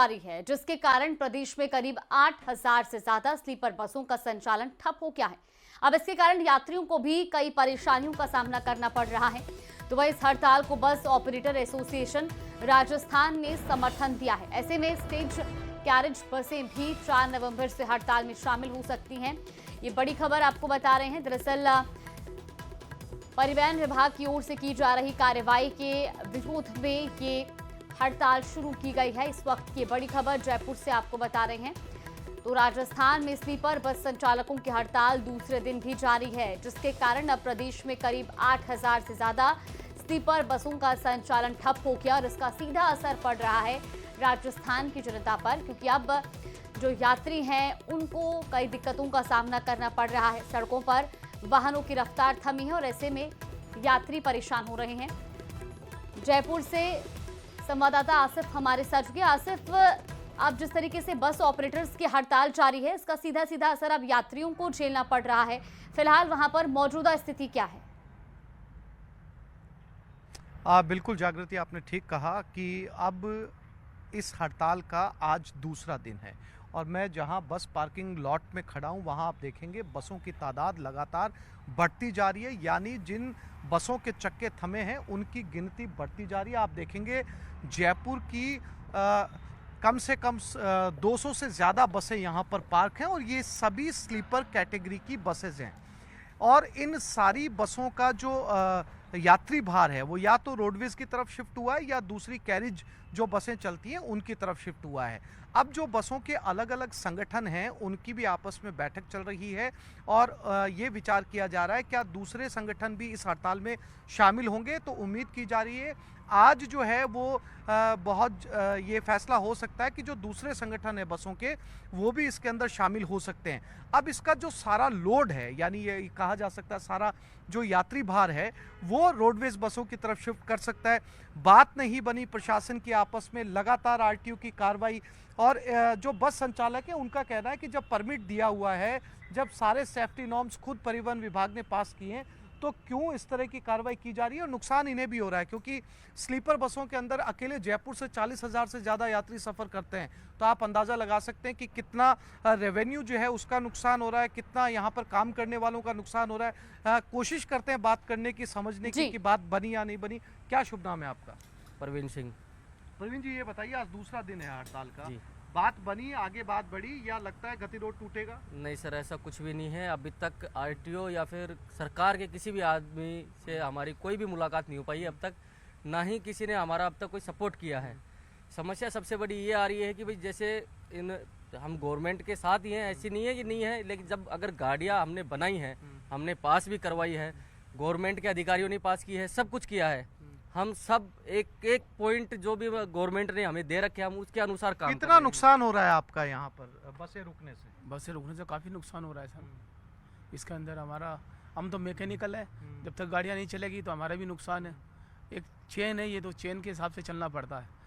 जारी है, जिसके कारण प्रदेश में करीब 8,000 से ज्यादा स्लीपर बसों का संचालन ठप हो गया है। अब इसके कारण यात्रियों को भी कई परेशानियों का सामना करना पड़ रहा है। तो वह इस हड़ताल को बस ऑपरेटर एसोसिएशन राजस्थान ने समर्थन दिया है। ऐसे में स्टेज कैरेज बसें भी 4 नवंबर से हड़ताल में शामिल हो सकती हैं। ये बड़ी खबर आपको बता रहे हैं। दरअसल परिवहन विभाग की ओर से की जा रही कार्रवाई के विरोध में ये हड़ताल शुरू की गई है। इस वक्त की बड़ी खबर जयपुर से आपको बता रहे हैं। तो राजस्थान में स्लीपर बस संचालकों की हड़ताल दूसरे दिन भी जारी है, जिसके कारण अब प्रदेश में करीब 8,000 से ज्यादा स्लीपर बसों का संचालन ठप हो गया और इसका सीधा असर पड़ रहा है राजस्थान की जनता पर, क्योंकि अब जो यात्री हैं उनको कई दिक्कतों का सामना करना पड़ रहा है। सड़कों पर वाहनों की रफ्तार थमी है और ऐसे में यात्री परेशान हो रहे हैं। जयपुर से संवाददाता आसिफ हमारे साथ जुड़े। आसिफ, अब जिस तरीके से बस ऑपरेटर्स की हड़ताल जारी है, इसका सीधा सीधा असर अब यात्रियों को झेलना पड़ रहा है। फिलहाल वहां पर मौजूदा स्थिति क्या है? बिल्कुल जागृति, आपने ठीक कहा कि अब इस हड़ताल का आज दूसरा दिन है और मैं जहां बस पार्किंग लॉट में खड़ा हूं वहां आप देखेंगे बसों की तादाद लगातार बढ़ती जा रही है। यानी जिन बसों के चक्के थमे हैं उनकी गिनती बढ़ती जा रही है। आप देखेंगे जयपुर की कम से कम 200 से ज़्यादा बसें यहाँ पर पार्क हैं और ये सभी स्लीपर कैटेगरी की बसेज हैं। और इन सारी बसों का जो यात्री भार है वो या तो रोडवेज की तरफ शिफ्ट हुआ है या दूसरी कैरिज जो बसें चलती हैं उनकी तरफ शिफ्ट हुआ है। अब जो बसों के अलग अलग संगठन हैं उनकी भी आपस में बैठक चल रही है और ये विचार किया जा रहा है क्या दूसरे संगठन भी इस हड़ताल में शामिल होंगे। तो उम्मीद की जा रही है आज जो है वो बहुत ये फैसला हो सकता है कि जो दूसरे संगठन है बसों के वो भी इसके अंदर शामिल हो सकते हैं। अब इसका जो सारा लोड है, यानी ये कहा जा सकता है सारा जो यात्री भार है वो रोडवेज बसों की तरफ शिफ्ट कर सकता है। बात नहीं बनी प्रशासन की आपस में, लगातार आरटीओ की कार्रवाई और जो बस संचालक है उनका कहना है कि जब परमिट दिया हुआ है, जब सारे सेफ्टी नॉर्म्स खुद परिवहन विभाग ने पास किए हैं, तो क्यों इस तरह की कार्रवाई की जा रही है। और नुकसान इन्हें भी हो रहा है क्योंकि स्लीपर बसों के अंदर अकेले जयपुर से 40,000 से ज़्यादा यात्री सफ़र करते हैं। तो आप अंदाज़ा लगा सकते हैं कि कितना रेवेन्यू जो है उसका नुकसान हो रहा है, कितना यहाँ पर काम करने वालों का नुकसान हो रहा है। कोशिश करते हैं बात करने की, समझने की कि बात बनी या नहीं बनी। क्या शुभ नाम है आपका? परवीन सिंह। परवीन जी, ये बताइए आज दूसरा दिन है हड़ताल का, बात बनी, आगे बात बढ़ी या लगता है गतिरोध टूटेगा? नहीं सर, ऐसा कुछ भी नहीं है। अभी तक आरटीओ या फिर सरकार के किसी भी आदमी से हमारी कोई भी मुलाकात नहीं हो पाई है अब तक, ना ही किसी ने हमारा अब तक कोई सपोर्ट किया है। समस्या सबसे बड़ी ये आ रही है कि भाई जैसे हम गवर्नमेंट के साथ ही हैं, ऐसी नहीं है कि नहीं है, लेकिन जब अगर गाड़ियाँ हमने बनाई हैं, हमने पास भी करवाई है, गवर्नमेंट के अधिकारियों ने पास की है, सब कुछ किया है, हम सब एक एक पॉइंट जो भी गवर्नमेंट ने हमें दे रखे हम उसके अनुसार काम। कितना नुकसान हो रहा है आपका यहाँ पर बसें रुकने से? बसें रुकने से काफ़ी नुकसान हो रहा है सर। इसके अंदर हमारा, हम तो मैकेनिकल है, जब तक गाड़ियाँ नहीं चलेगी तो हमारा भी नुकसान है। एक चेन है, ये तो चेन के हिसाब से चलना पड़ता है।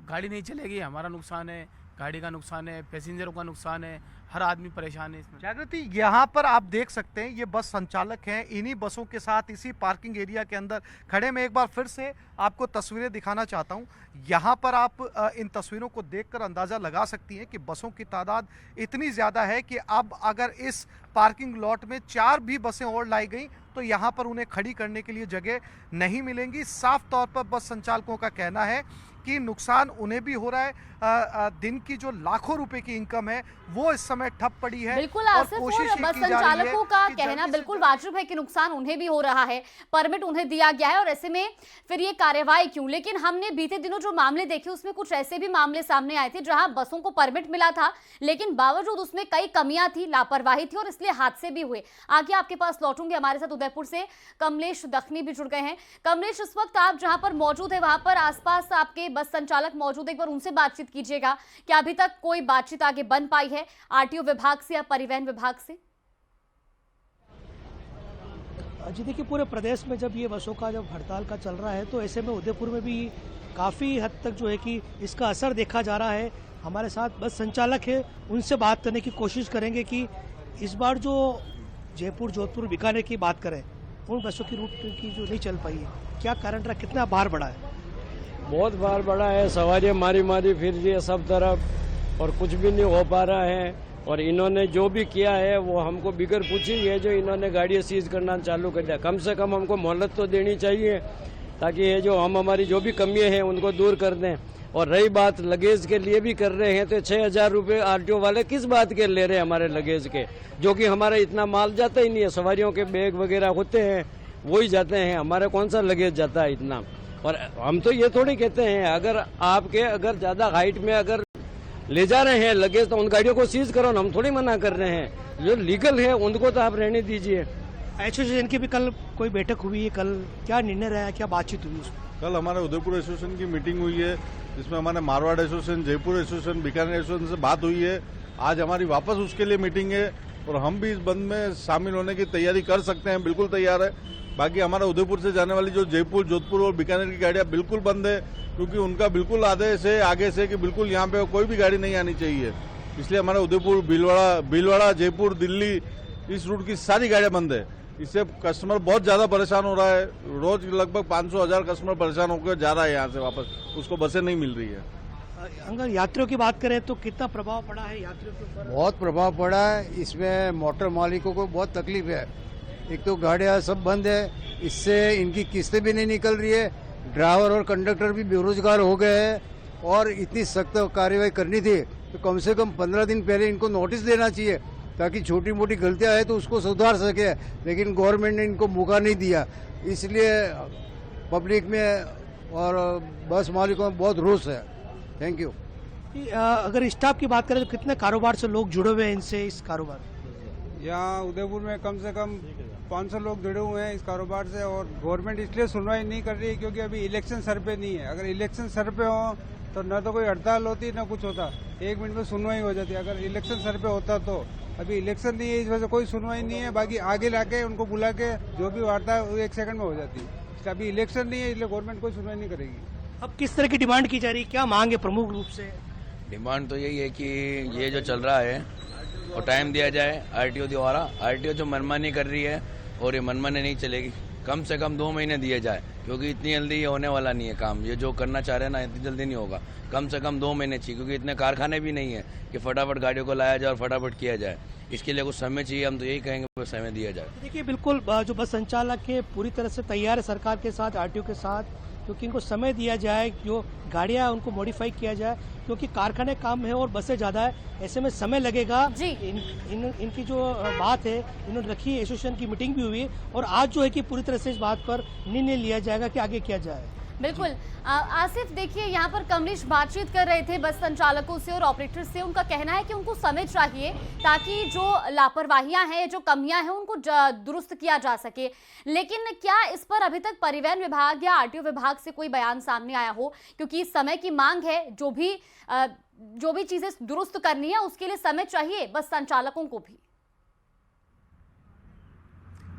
गाड़ी नहीं चलेगी हमारा नुकसान है, गाड़ी का नुकसान है, पैसेंजरों का नुकसान है, हर आदमी परेशान है इसमें। जागृति, यहाँ पर आप देख सकते हैं ये बस संचालक हैं, इन्हीं बसों के साथ इसी पार्किंग एरिया के अंदर खड़े। मैं एक बार फिर से आपको तस्वीरें दिखाना चाहता हूँ। यहाँ पर आप इन तस्वीरों को देखकर अंदाज़ा लगा सकती हैं कि बसों की तादाद इतनी ज़्यादा है कि अब अगर इस पार्किंग लॉट में 4 भी बसें और लाई गई तो यहाँ पर उन्हें खड़ी करने के लिए जगह नहीं मिलेंगी। साफ तौर पर बस संचालकों का कहना है कि नुकसान उन्हें भी हो रहा है। दिन की जो लाखों रुपए की इनकम है वो इस समय ठप पड़ी है। बिल्कुल आसिफ, और बस संचालकों का कहना बिल्कुल वाजिब है कि नुकसान उन्हें भी हो रहा है, परमिट उन्हें दिया गया है और ऐसे में फिर ये कार्रवाई क्यों। लेकिन हमने बीते दिनों जो मामले देखे उसमें कुछ ऐसे भी मामले सामने आए थे जहां बसों को परमिट मिला था लेकिन बावजूद उसमें कई कमियां थी, लापरवाही थी और इसलिए हादसे भी हुए। आगे आपके पास लौटूंगे, हमारे साथ उदयपुर से कमलेश दखनी भी जुड़ गए हैं। कमलेश, इस वक्त आप जहां पर मौजूद है वहां पर आसपास आपके बस संचालक मौजूद है, एक बार उनसे बातचीत कीजिएगा। क्या अभी तक कोई बातचीत आगे बन पाई है आरटीओ विभाग से या परिवहन विभाग से? जी देखिए, पूरे प्रदेश में जब ये बसों का जब हड़ताल का चल रहा है तो ऐसे में उदयपुर में भी काफ़ी हद तक जो है कि इसका असर देखा जा रहा है। हमारे साथ बस संचालक है, उनसे बात करने की कोशिश करेंगे कि इस बार जो जयपुर, जोधपुर, बीकानेर की बात करें, उन बसों की रूट की जो नहीं चल पाई है, क्या कारण रहा, कितना भार बढ़ा है? बहुत बार बढ़ा है, सवारियां मारी मारी फिर रही है सब तरफ और कुछ भी नहीं हो पा रहा है। और इन्होंने जो भी किया है वो हमको बिगर पूछी है, जो इन्होंने गाड़ियां सीज करना चालू कर दिया। कम से कम हमको मोहलत तो देनी चाहिए ताकि ये जो हमारी जो भी कमियां हैं उनको दूर कर दें। और रही बात लगेज के लिए भी कर रहे हैं तो 6,000 रुपये आरटीओ वाले किस बात के ले रहे हैं हमारे लगेज के, जो कि हमारा इतना माल जाता ही नहीं है। सवारियों के बैग वगैरह होते हैं वही जाते हैं, हमारा कौन सा लगेज जाता है इतना। और हम तो ये थोड़ी कहते हैं अगर ज्यादा हाइट में अगर ले जा रहे हैं लगेज तो उन गाड़ियों को सीज करो ना, हम थोड़ी मना कर रहे हैं। जो लीगल है उनको तो आप रहने दीजिए। एसोसिएशन की भी कल कोई बैठक हुई है, कल क्या निर्णय रहा, क्या बातचीत हुई? कल हमारे उदयपुर एसोसिएशन की मीटिंग हुई है, जिसमें हमारे Marwar association, Jaipur association, Bikaner association से बात हुई है। आज हमारी वापस उसके लिए मीटिंग है और हम भी इस बंद में शामिल होने की तैयारी कर सकते हैं, बिल्कुल तैयार है। बाकी हमारा उदयपुर से जाने वाली जो जयपुर, जोधपुर और बीकानेर की गाड़ियां बिल्कुल बंद है, क्योंकि उनका बिल्कुल आदेश है आगे से कि बिल्कुल यहाँ पे कोई भी गाड़ी नहीं आनी चाहिए। इसलिए हमारा उदयपुर, भीलवाड़ा, जयपुर, दिल्ली, इस रूट की सारी गाड़ियां बंद है। इससे कस्टमर बहुत ज्यादा परेशान हो रहा है। रोज लगभग 500,000 कस्टमर परेशान होकर जा रहा है यहाँ से वापस, उसको बसें नहीं मिल रही है। अगर यात्रियों की बात करें तो कितना प्रभाव पड़ा है यात्रियों के ऊपर? बहुत प्रभाव पड़ा है। इसमें मोटर मालिकों को बहुत तकलीफ है। एक तो गाड़ियां सब बंद है, इससे इनकी किस्तें भी नहीं निकल रही है, ड्राइवर और कंडक्टर भी बेरोजगार हो गए हैं। और इतनी सख्त कार्रवाई करनी थी तो कम से कम 15 दिन पहले इनको नोटिस देना चाहिए ताकि छोटी मोटी गलतियां है तो उसको सुधार सके, लेकिन गवर्नमेंट ने इनको मौका नहीं दिया। इसलिए पब्लिक में और बस मालिकों में बहुत रोष है। Thank you. अगर स्टाफ की बात करें तो कितने कारोबार से लोग जुड़े हुए हैं इनसे, इस कारोबार? यहाँ उदयपुर में कम से कम 500 लोग जुड़े हुए हैं इस कारोबार से। और गवर्नमेंट इसलिए सुनवाई नहीं कर रही है क्योंकि अभी इलेक्शन सर पे नहीं है। अगर इलेक्शन सर पे हो तो न तो कोई हड़ताल होती न कुछ होता, 1 मिनट में सुनवाई हो जाती। अगर इलेक्शन सर पे होता तो, अभी इलेक्शन नहीं है इस वजह से कोई सुनवाई नहीं है। बाकी आगे लाके उनको बुला के जो भी वार्ता है वो 1 सेकंड में हो जाती है। अभी इलेक्शन नहीं है इसलिए गवर्नमेंट कोई सुनवाई नहीं करेगी। अब किस तरह की डिमांड की जा रही है, क्या मांग है प्रमुख रूप से? डिमांड तो यही है कि ये जो चल रहा है वो टाइम दिया जाए आरटीओ द्वारा। आरटीओ जो मनमानी कर रही है और ये मनमानी नहीं चलेगी, कम से कम 2 महीने दिए जाए, क्योंकि इतनी जल्दी ये होने वाला नहीं है काम। ये जो करना चाह रहे हैं ना इतनी जल्दी नहीं होगा, कम से कम 2 महीने चाहिए, क्योंकि इतने कारखाने भी नहीं है कि फटाफट गाड़ियों को लाया जाए और फटाफट किया जाए। इसके लिए कुछ समय चाहिए, हम तो यही कहेंगे समय दिया जाए। देखिए बिल्कुल जो बस संचालक है पूरी तरह से तैयार है सरकार के साथ, आरटीओ के साथ, क्योंकि इनको समय दिया जाए, जो गाड़ियां उनको मॉडिफाई किया जाए, क्योंकि कारखाने काम है और बसें ज़्यादा है, ऐसे में समय लगेगा। जी। इनकी जो बात है इन्होंने रखी, एसोसिएशन की मीटिंग भी हुई और आज जो है कि पूरी तरह से इस बात पर निर्णय लिया जाएगा कि आगे किया जाए। बिल्कुल आसिफ, देखिए यहाँ पर कमलेश बातचीत कर रहे थे बस संचालकों से और ऑपरेटर से। उनका कहना है कि उनको समय चाहिए ताकि जो लापरवाहियां हैं, जो कमियां हैं, उनको दुरुस्त किया जा सके। लेकिन क्या इस पर अभी तक परिवहन विभाग या आरटीओ विभाग से कोई बयान सामने आया हो? क्योंकि समय की मांग है, जो भी चीजें दुरुस्त करनी है उसके लिए समय चाहिए बस संचालकों को भी।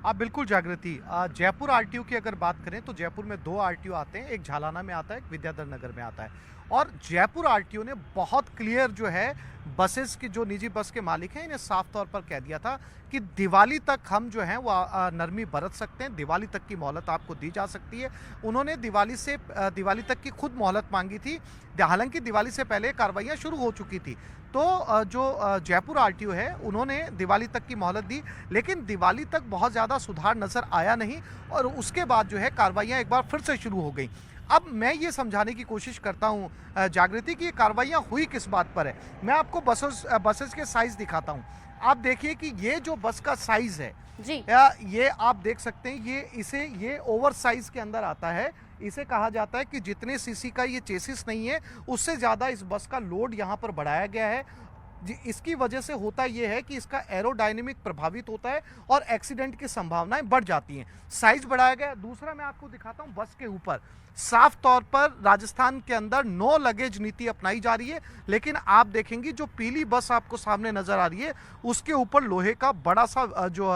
आप बिल्कुल जागृति, जयपुर आरटीओ की अगर बात करें तो जयपुर में 2 आरटीओ आते हैं, एक झालाना में आता है, एक विद्याधर नगर में आता है। और जयपुर आरटीओ ने बहुत क्लियर जो है बसेस की, जो निजी बस के मालिक हैं, इन्हें साफ तौर पर कह दिया था कि दिवाली तक हम जो हैं वो नरमी बरत सकते हैं, दिवाली तक की मोहलत आपको दी जा सकती है। उन्होंने दिवाली तक की खुद मोहलत मांगी थी, हालांकि दिवाली से पहले कार्रवाइयाँ शुरू हो चुकी थी। तो जो जयपुर आरटीओ है उन्होंने दिवाली तक की मोहलत दी, लेकिन दिवाली तक बहुत ज़्यादा सुधार नज़र आया नहीं और उसके बाद जो है कार्रवाइयाँ एक बार फिर से शुरू हो गई। अब मैं ये समझाने की कोशिश करता हूँ जागृति की ये कार्रवाइयाँ हुई किस बात पर है। मैं आपको बसेस के साइज़ दिखाता हूँ। आप देखिए कि ये जो बस का साइज़ है जी, ये आप देख सकते हैं, ये ओवर साइज के अंदर आता है। इसे कहा जाता है कि जितने सीसी का ये चेसिस नहीं है उससे ज़्यादा इस बस का लोड यहाँ पर बढ़ाया गया है। इसकी वजह से होता यह है कि इसका एरोडायनेमिक प्रभावित होता है और एक्सीडेंट की संभावनाएं बढ़ जाती हैं। साइज बढ़ाया गया। दूसरा मैं आपको दिखाता हूं, बस के ऊपर साफ तौर पर राजस्थान के अंदर 9 लगेज नीति अपनाई जा रही है, लेकिन आप देखेंगे जो पीली बस आपको सामने नजर आ रही है उसके ऊपर लोहे का बड़ा सा जो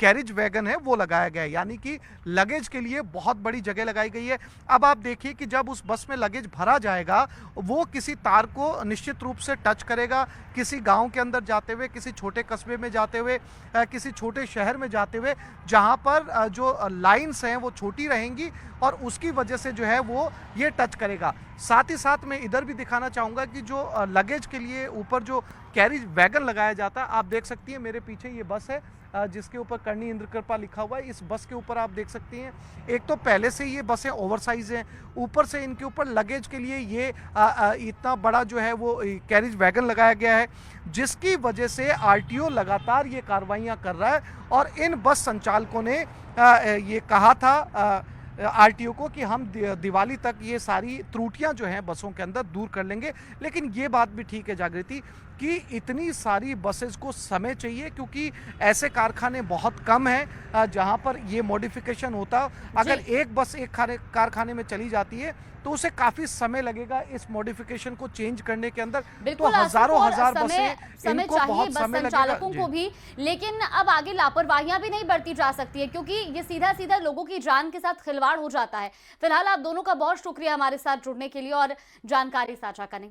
कैरिज वैगन है वो लगाया गया है, यानी कि लगेज के लिए बहुत बड़ी जगह लगाई गई है। अब आप देखिए कि जब उस बस में लगेज भरा जाएगा वो किसी तार को निश्चित रूप से टच करेगा, किसी गांव के अंदर जाते हुए, किसी छोटे कस्बे में जाते हुए, किसी छोटे शहर में जाते हुए, जहां पर जो लाइंस हैं वो छोटी रहेंगी और उसकी वजह से जो है वो ये टच करेगा। साथ ही साथ मैं इधर भी दिखाना चाहूँगा कि जो लगेज के लिए ऊपर जो कैरिज वैगन लगाया जाता है, आप देख सकती हैं मेरे पीछे ये बस है जिसके ऊपर करणी इंद्र कृपा लिखा हुआ है। इस बस के ऊपर आप देख सकती हैं एक तो पहले से ये बसें ओवरसाइज हैं, ऊपर से इनके ऊपर लगेज के लिए ये इतना बड़ा जो है वो कैरिज वैगन लगाया गया है, जिसकी वजह से आरटीओ लगातार ये कार्रवाइयाँ कर रहा है। और इन बस संचालकों ने ये कहा था आरटीओ को कि हम दिवाली तक ये सारी त्रुटियां जो हैं बसों के अंदर दूर कर लेंगे। लेकिन ये बात भी ठीक है जागृति कि इतनी सारी बसेस को समय चाहिए, क्योंकि ऐसे कारखाने बहुत कम हैं जहां पर ये मॉडिफिकेशन होता। अगर एक बस एक कारखाने में चली जाती है तो उसे काफी समय लगेगा इस मॉडिफिकेशन को चेंज करने के अंदर। तो हजारों हजार बसें, समय इनको चाहिए बहुत बस समय संचालकों लगेगा। को भी, लेकिन अब आगे लापरवाहियां भी नहीं बरती जा सकती है, क्योंकि ये सीधा सीधा लोगों की जान के साथ खिलवाड़ हो जाता है। फिलहाल आप दोनों का बहुत शुक्रिया हमारे साथ जुड़ने के लिए और जानकारी साझा करने के लिए।